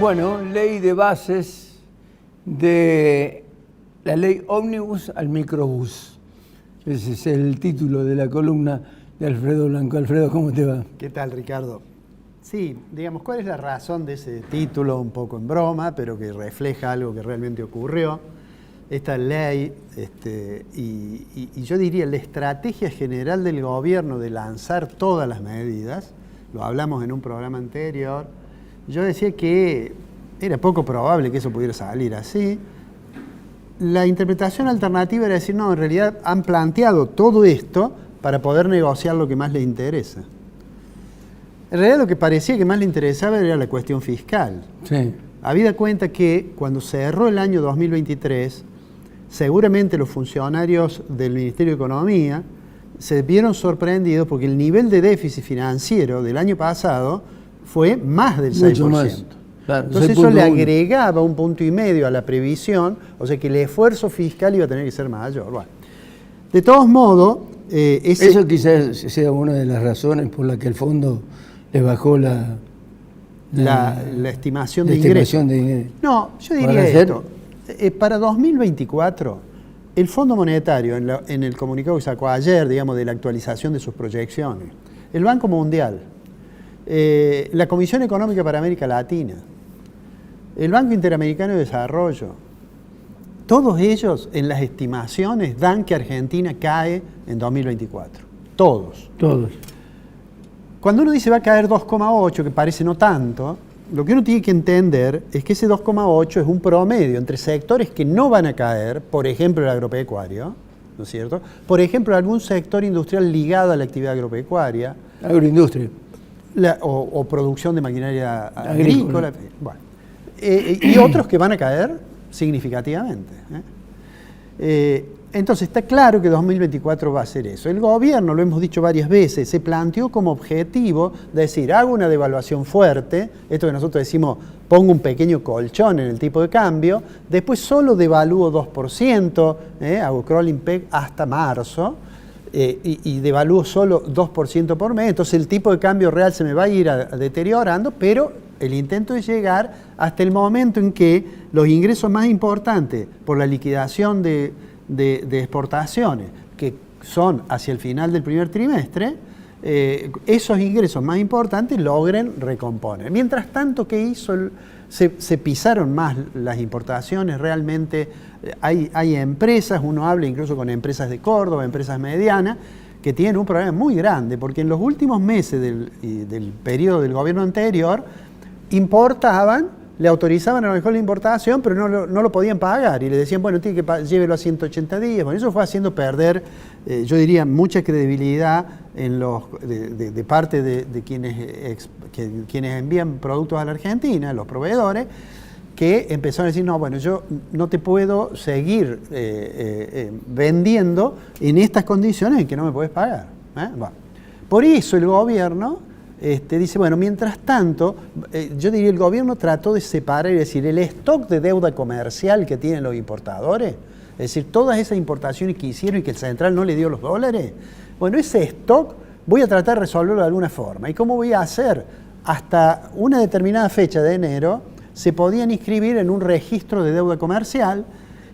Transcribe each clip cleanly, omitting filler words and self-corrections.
Bueno, ley de bases de la ley ómnibus al microbús. Ese es el título de la columna de Alfredo Blanco. Alfredo, ¿cómo te va? ¿Qué tal, Ricardo? Sí, digamos, ¿cuál es la razón de ese título un poco en broma, pero que refleja algo que realmente ocurrió? Esta ley, y yo diría la estrategia general del gobierno de lanzar todas las medidas, lo hablamos en un programa anterior, yo decía que era poco probable que eso pudiera salir así. La interpretación alternativa era decir, no, en realidad han planteado todo esto para poder negociar lo que más les interesa. En realidad lo que parecía que más le interesaba era la cuestión fiscal. Sí. Habida cuenta que cuando cerró el año 2023, seguramente los funcionarios del Ministerio de Economía se vieron sorprendidos porque el nivel de déficit financiero del año pasado fue más del 6%. Mucho más. Claro, entonces eso le agregaba 1,5 puntos a la previsión, o sea que el esfuerzo fiscal iba a tener que ser mayor. Bueno, de todos modos... Eso quizás sea una de las razones por las que el fondo le bajó la estimación de ingresos. No, yo diría esto. Para 2024, el Fondo Monetario, en el comunicado que sacó ayer, digamos, de la actualización de sus proyecciones, el Banco Mundial, la Comisión Económica para América Latina, el Banco Interamericano de Desarrollo, todos ellos en las estimaciones dan que Argentina cae en 2024. Todos. Todos. Cuando uno dice va a caer 2,8, que parece no tanto, lo que uno tiene que entender es que ese 2,8 es un promedio entre sectores que no van a caer, por ejemplo el agropecuario, ¿no es cierto? Por ejemplo algún sector industrial ligado a la actividad agropecuaria. Agroindustria. O producción de maquinaria agrícola. Bueno, y otros que van a caer significativamente. Entonces está claro que 2024 va a ser eso. El gobierno, lo hemos dicho varias veces, se planteó como objetivo decir, hago una devaluación fuerte, esto que nosotros decimos, pongo un pequeño colchón en el tipo de cambio, después solo devalúo 2%, hago crawling peg hasta marzo, y devalúo solo 2% por mes, entonces el tipo de cambio real se me va a ir deteriorando, pero el intento es llegar hasta el momento en que los ingresos más importantes por la liquidación de exportaciones, que son hacia el final del primer trimestre, esos ingresos más importantes logren recomponer. Mientras tanto, ¿qué hizo? Se pisaron más las importaciones, realmente hay empresas, uno habla incluso con empresas de Córdoba, empresas medianas, que tienen un problema muy grande, porque en los últimos meses del periodo del gobierno anterior, importaban, le autorizaban a lo mejor la importación, pero no lo podían pagar, y le decían, bueno, tiene que llévelo a 180 días. Bueno, eso fue haciendo perder, yo diría, mucha credibilidad de parte de quienes envían productos a la Argentina, los proveedores, que empezaron a decir, no, bueno, yo no te puedo seguir vendiendo en estas condiciones en que no me puedes pagar. Bueno, por eso el gobierno dice, bueno, mientras tanto, yo diría, el gobierno trató de separar y decir, el stock de deuda comercial que tienen los importadores, es decir, todas esas importaciones que hicieron y que el central no le dio los dólares, bueno, ese stock voy a tratar de resolverlo de alguna forma. ¿Y cómo voy a hacer? Hasta una determinada fecha de enero se podían inscribir en un registro de deuda comercial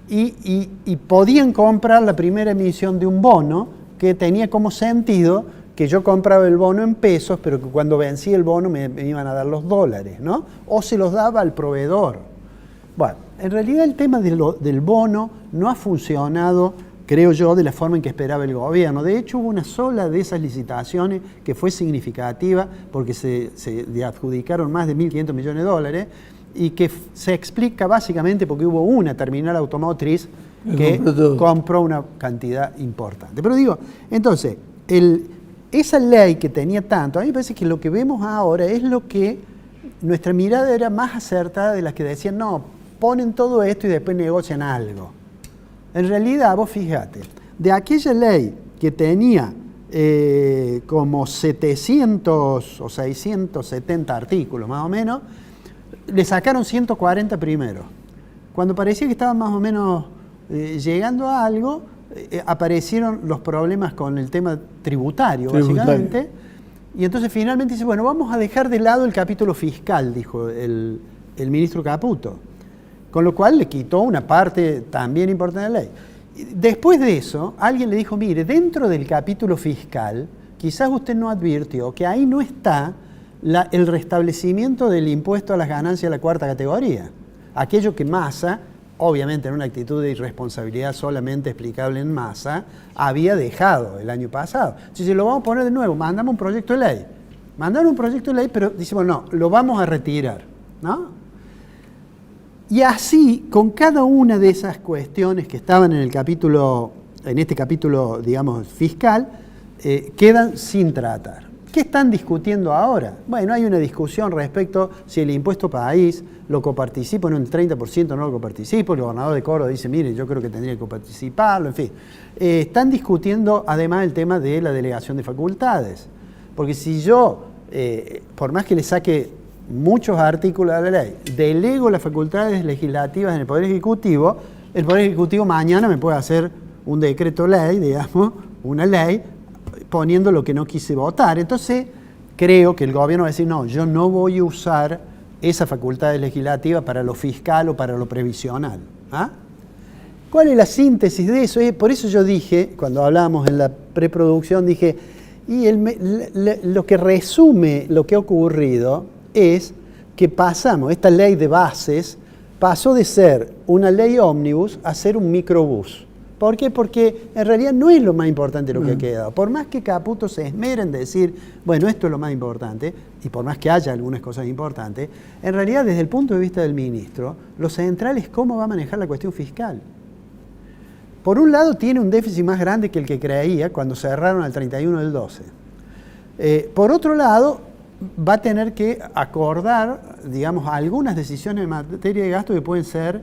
y podían comprar la primera emisión de un bono que tenía como sentido que yo compraba el bono en pesos, pero que cuando vencía el bono me iban a dar los dólares, ¿no? O se los daba al proveedor. Bueno, en realidad el tema del bono no ha funcionado, creo yo, de la forma en que esperaba el gobierno. De hecho, hubo una sola de esas licitaciones que fue significativa porque se adjudicaron más de 1.500 millones de dólares y que se explica básicamente porque hubo una terminal automotriz que compró una cantidad importante. Pero digo, entonces, esa ley que tenía tanto, a mí me parece que lo que vemos ahora es lo que nuestra mirada era más acertada de las que decían, no, ponen todo esto y después negocian algo. En realidad, vos fíjate, de aquella ley que tenía como 700 o 670 artículos más o menos, le sacaron 140 primero. Cuando parecía que estaban más o menos llegando a algo, aparecieron los problemas con el tema tributario, básicamente, y entonces finalmente dice, bueno, vamos a dejar de lado el capítulo fiscal, dijo el el ministro Caputo, con lo cual le quitó una parte también importante de la ley. Después de eso, alguien le dijo, mire, dentro del capítulo fiscal, quizás usted no advirtió que ahí no está el restablecimiento del impuesto a las ganancias de la cuarta categoría. Aquello que Massa, obviamente en una actitud de irresponsabilidad solamente explicable en Massa, había dejado el año pasado. Entonces lo vamos a poner de nuevo, mandamos un proyecto de ley. Mandaron un proyecto de ley, pero decimos, no, lo vamos a retirar, ¿no? Y así, con cada una de esas cuestiones que estaban en este capítulo, digamos, fiscal, quedan sin tratar. ¿Qué están discutiendo ahora? Bueno, hay una discusión respecto si el impuesto país lo coparticipo en un 30%, no lo coparticipo. El gobernador de Córdoba dice, mire, yo creo que tendría que coparticiparlo, en fin. Están discutiendo además el tema de la delegación de facultades. Porque si yo, por más que le saque muchos artículos de la ley, delego las facultades legislativas en el Poder Ejecutivo mañana me puede hacer un decreto ley, digamos, una ley, poniendo lo que no quise votar. Entonces, creo que el gobierno va a decir, no, yo no voy a usar esas facultades legislativas para lo fiscal o para lo previsional. ¿Ah? ¿Cuál es la síntesis de eso? Por eso yo dije, cuando hablábamos en la preproducción, dije, lo que resume lo que ha ocurrido es que pasamos, esta ley de bases pasó de ser una ley ómnibus a ser un microbús. ¿Por qué? Porque en realidad no es lo más importante lo que ha quedado. Por más que Caputo se esmere en decir, bueno, esto es lo más importante, y por más que haya algunas cosas importantes, en realidad desde el punto de vista del ministro, lo central es cómo va a manejar la cuestión fiscal. Por un lado tiene un déficit más grande que el que creía cuando cerraron al 31 del 12. Por otro lado, va a tener que acordar, digamos, algunas decisiones en materia de gasto que pueden ser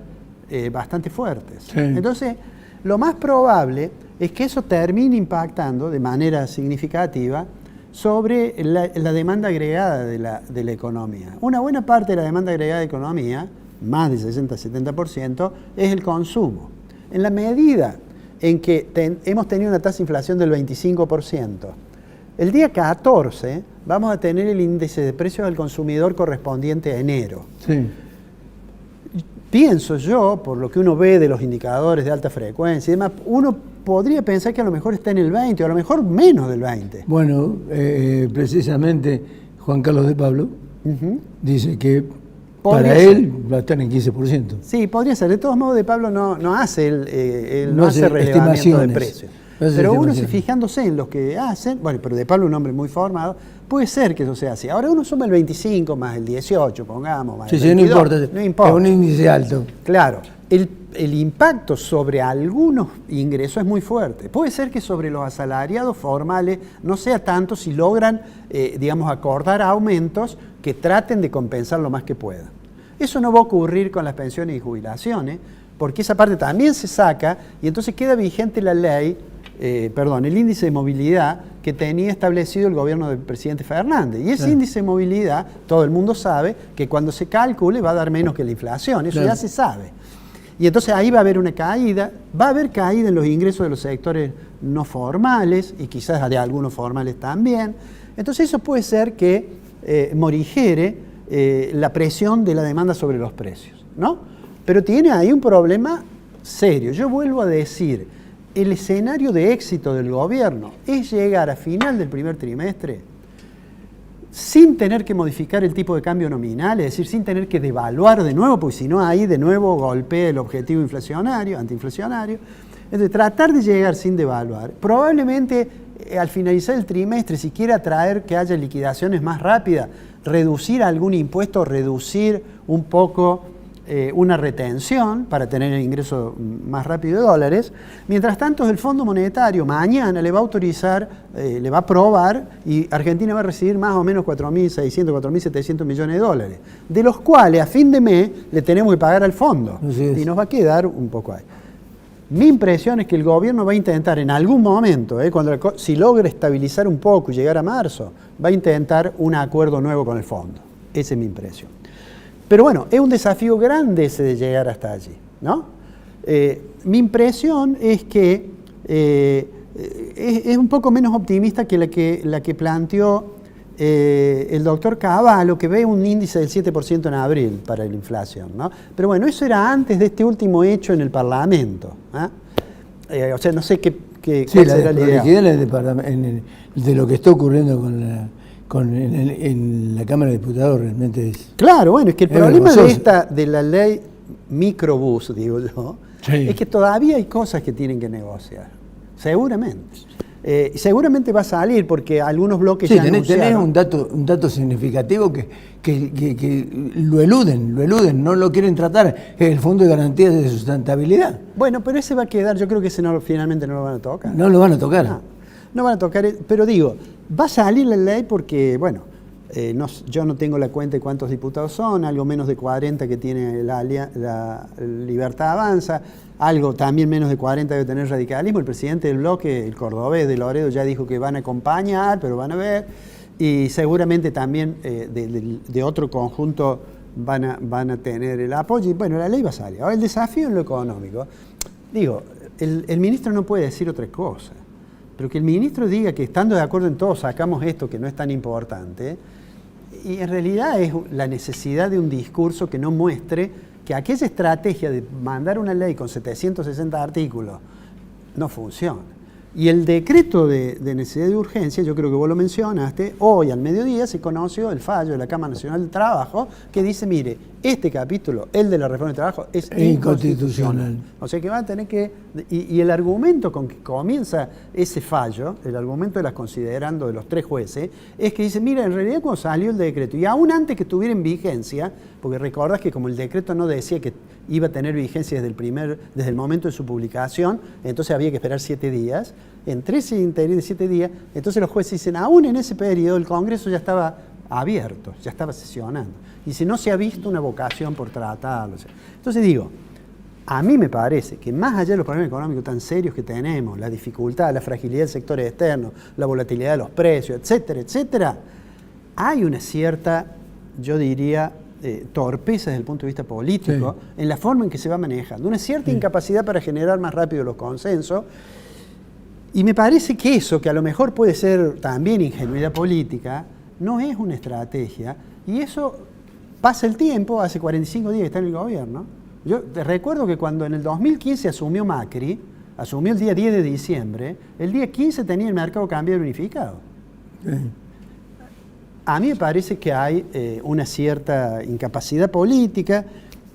bastante fuertes. Sí. Entonces, lo más probable es que eso termine impactando de manera significativa sobre la demanda agregada de la economía. Una buena parte de la demanda agregada de la economía, más del 60-70%, es el consumo. En la medida en que hemos tenido una tasa de inflación del 25%, el día 14 vamos a tener el índice de precios al consumidor correspondiente a enero. Sí. Pienso yo, por lo que uno ve de los indicadores de alta frecuencia y demás, uno podría pensar que a lo mejor está en el 20 o a lo mejor menos del 20. Bueno, precisamente Juan Carlos de Pablo dice que para él va a estar en 15%. Sí, podría ser. De todos modos, de Pablo no hace relevamiento de precios. Pero uno, fijándose en los que hacen, bueno, pero de Pablo es un hombre muy formado, puede ser que eso sea así. Ahora uno suma el 25 más el 18, pongamos, más el 22, no importa. Es un índice alto. Claro, el impacto sobre algunos ingresos es muy fuerte. Puede ser que sobre los asalariados formales no sea tanto si logran, digamos, acordar aumentos que traten de compensar lo más que puedan. Eso no va a ocurrir con las pensiones y jubilaciones, porque esa parte también se saca y entonces queda vigente la ley, el índice de movilidad que tenía establecido el gobierno del presidente Fernández. Y ese índice de movilidad, todo el mundo sabe que cuando se calcule va a dar menos que la inflación, eso ya se sabe. Y entonces ahí va a haber una caída, va a haber caída en los ingresos de los sectores no formales y quizás de algunos formales también. Entonces eso puede ser que morigere la presión de la demanda sobre los precios, ¿no? Pero tiene ahí un problema serio. Yo vuelvo a decir, el escenario de éxito del gobierno es llegar a final del primer trimestre sin tener que modificar el tipo de cambio nominal, es decir, sin tener que devaluar de nuevo, porque si no ahí de nuevo golpea el objetivo inflacionario, antiinflacionario. Entonces, tratar de llegar sin devaluar, probablemente al finalizar el trimestre, si quiere atraer que haya liquidaciones más rápidas, reducir algún impuesto, reducir un poco una retención para tener el ingreso más rápido de dólares. Mientras tanto, el Fondo Monetario mañana le va a autorizar, le va a aprobar y Argentina va a recibir más o menos 4.600, 4.700 millones de dólares, de los cuales a fin de mes le tenemos que pagar al fondo y nos va a quedar un poco ahí. Mi impresión es que el gobierno va a intentar en algún momento, si logra estabilizar un poco y llegar a marzo, va a intentar un acuerdo nuevo con el fondo. Esa es mi impresión. Pero bueno, es un desafío grande ese de llegar hasta allí, ¿no? Mi impresión es que es un poco menos optimista que la que planteó el doctor Cavallo, que ve un índice del 7% en abril para la inflación, ¿no? Pero bueno, eso era antes de este último hecho en el Parlamento. O sea, no sé Sí, cuál la será la idea. desprolijidad de lo que está ocurriendo en la Cámara de Diputados realmente es... Claro, bueno, es que el es problema vergonzoso. de la ley microbús, digo yo, Sí. es que todavía hay cosas que tienen que negociar. Seguramente. Y seguramente va a salir porque algunos bloques Sí, ya tenés anunciaron. un dato significativo que lo eluden, no lo quieren tratar, es el Fondo de Garantías de Sustentabilidad. Bueno, pero ese va a quedar, yo creo que ese finalmente no lo van a tocar. No lo van a tocar. No van a tocar, pero digo, va a salir la ley porque, bueno, yo no tengo la cuenta de cuántos diputados son, algo menos de 40 que tiene la Libertad Avanza, algo también menos de 40 debe tener radicalismo. El presidente del bloque, el cordobés de Loredo, ya dijo que van a acompañar, pero van a ver, y seguramente también de otro conjunto van a tener el apoyo, y bueno, la ley va a salir. Ahora, el desafío en lo económico, digo, el ministro no puede decir otra cosa. Pero que el ministro diga que estando de acuerdo en todo sacamos esto que no es tan importante, y en realidad es la necesidad de un discurso que no muestre que aquella estrategia de mandar una ley con 760 artículos no funciona. Y el decreto de necesidad de urgencia, yo creo que vos lo mencionaste, hoy al mediodía se conoció el fallo de la Cámara Nacional del Trabajo que dice, mire, este capítulo, el de la reforma del trabajo, es inconstitucional. O sea que van a tener que... Y el argumento con que comienza ese fallo, el argumento de las considerando de los 3 jueces, es que dice, mira, en realidad cuando salió el decreto, y aún antes que estuviera en vigencia, porque recordás que como el decreto no decía que iba a tener vigencia desde el momento de su publicación, entonces había que esperar 7 días, entre ese interín de 7 días, entonces los jueces dicen, aún en ese periodo el Congreso ya estaba abierto, ya estaba sesionando, y si no se ha visto una vocación por tratarlo. Entonces digo, a mí me parece que más allá de los problemas económicos tan serios que tenemos, la dificultad, la fragilidad del sector externo, la volatilidad de los precios, etcétera, etcétera, hay una cierta, yo diría, torpeza desde el punto de vista político en la forma en que se va manejando, una cierta incapacidad para generar más rápido los consensos, y me parece que eso, que a lo mejor puede ser también ingenuidad política, no es una estrategia, y eso pasa el tiempo, hace 45 días que está en el gobierno. Yo te recuerdo que cuando en el 2015 asumió Macri, asumió el día 10 de diciembre, el día 15 tenía el mercado cambiario unificado. A mí me parece que hay una cierta incapacidad política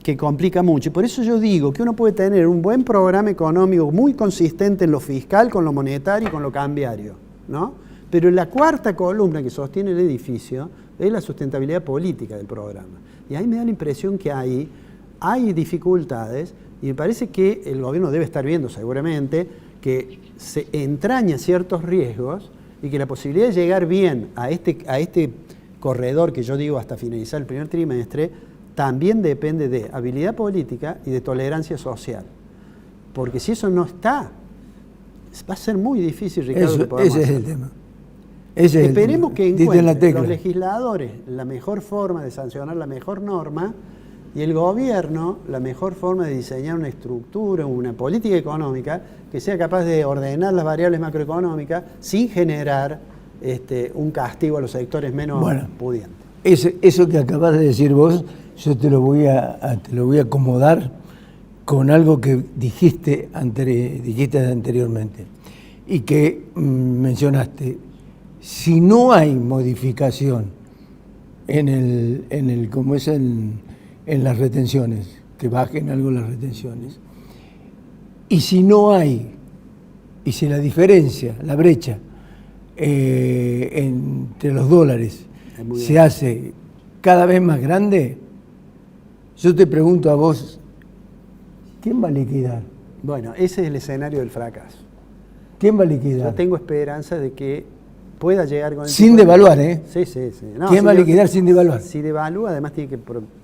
que complica mucho. Y por eso yo digo que uno puede tener un buen programa económico muy consistente en lo fiscal, con lo monetario y con lo cambiario, ¿no? Pero la cuarta columna que sostiene el edificio es la sustentabilidad política del programa. Y ahí me da la impresión que hay dificultades, y me parece que el gobierno debe estar viendo seguramente que se entrañan ciertos riesgos y que la posibilidad de llegar bien a este corredor que yo digo hasta finalizar el primer trimestre también depende de habilidad política y de tolerancia social. Porque si eso no está, va a ser muy difícil, Ricardo, que podamos ese es el hacerlo. tema. Esperemos que encuentren los tecla. legisladores la mejor forma de sancionar la mejor norma y el gobierno la mejor forma de diseñar una estructura, una política económica que sea capaz de ordenar las variables macroeconómicas sin generar un castigo a los sectores menos pudientes. Eso que acabas de decir vos, yo te lo voy a acomodar con algo que dijiste anteriormente y que mencionaste. Si no hay modificación en las retenciones, que bajen algo las retenciones, y si la diferencia, la brecha entre los dólares se hace cada vez más grande, yo te pregunto a vos, ¿quién va a liquidar? Bueno, ese es el escenario del fracaso. ¿Quién va a liquidar? Yo tengo esperanza de que pueda llegar con el... Sin devaluar, ¿eh? Sí. No, ¿Quién va a liquidar sin devaluar? Si devalúa, además tiene que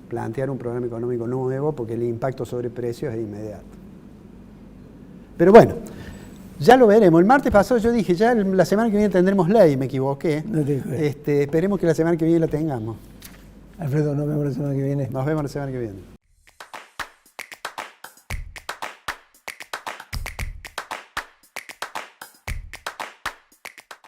plantear un programa económico nuevo porque el impacto sobre precios es inmediato. Pero bueno, ya lo veremos. El martes pasado yo dije, ya la semana que viene tendremos ley, me equivoqué. No te digo. Esperemos que la semana que viene la tengamos. Alfredo, nos vemos la semana que viene. Nos vemos la semana que viene.